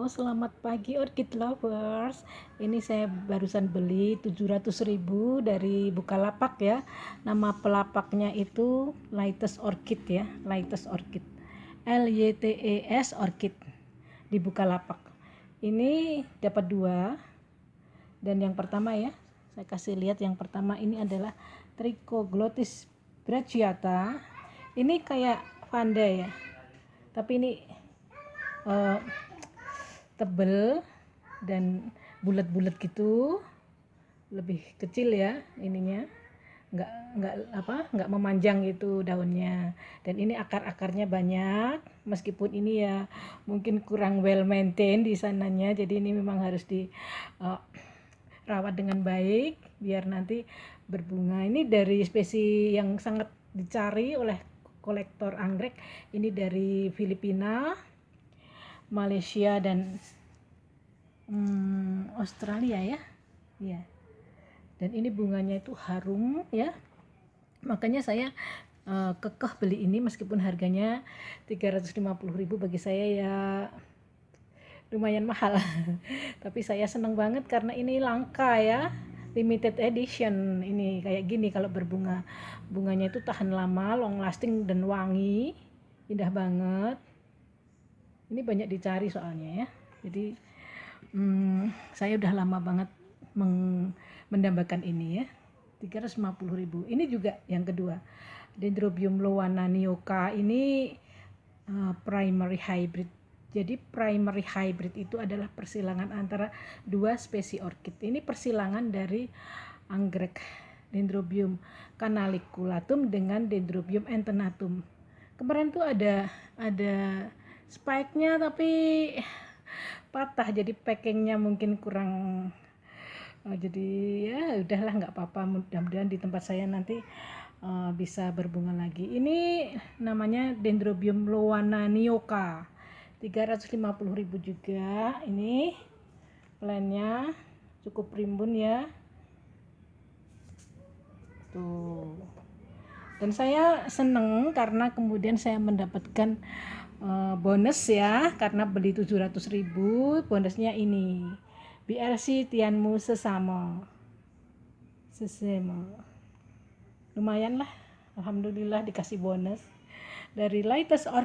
Selamat pagi Orchid Lovers. Ini saya barusan beli 700.000 dari Bukalapak ya. Nama pelapaknya itu Lytes Orchid ya, Lytes Orchid. LYTES Orchid di Bukalapak. Ini dapat dua. Dan yang pertama ya, saya kasih lihat yang pertama ini adalah Trichoglottis brachiata. Ini kayak Vanda ya. Tapi ini tebel dan bulat-bulat gitu, lebih kecil ya ininya, nggak memanjang itu daunnya. Dan ini akar-akarnya banyak, meskipun ini ya mungkin kurang well maintain di sananya, jadi ini memang harus di rawat dengan baik biar nanti berbunga. Ini dari spesies yang sangat dicari oleh kolektor anggrek. Ini dari Filipina, Malaysia, dan Australia ya. Ya. Dan ini bunganya itu harum ya. Makanya saya kekeh beli ini meskipun harganya 350.000, bagi saya ya lumayan mahal. Tapi saya senang banget karena ini langka ya. Limited edition ini kayak gini kalau berbunga. Bunganya itu tahan lama, long lasting dan wangi. Indah banget. Ini banyak dicari soalnya ya. Jadi saya udah lama banget mendambakan ini ya. 350.000. Ini juga yang kedua, Dendrobium lowana nioka. Ini primary hybrid. Jadi primary hybrid itu adalah persilangan antara dua spesies orchid. Ini persilangan dari anggrek Dendrobium canaliculatum dengan Dendrobium antenatum. Kemarin tuh ada spike-nya tapi patah, jadi packingnya mungkin kurang, jadi ya udahlah, nggak apa-apa, mudah-mudahan di tempat saya nanti bisa berbunga lagi. Ini namanya Dendrobium lowana nioka, 350.000 juga. Ini plannya cukup rimbun ya tuh. Dan saya seneng karena kemudian saya mendapatkan bonus ya, karena beli 700.000, bonusnya ini BRC Tianmu sesama lumayan lah, alhamdulillah dikasih bonus dari Lytes Orchid.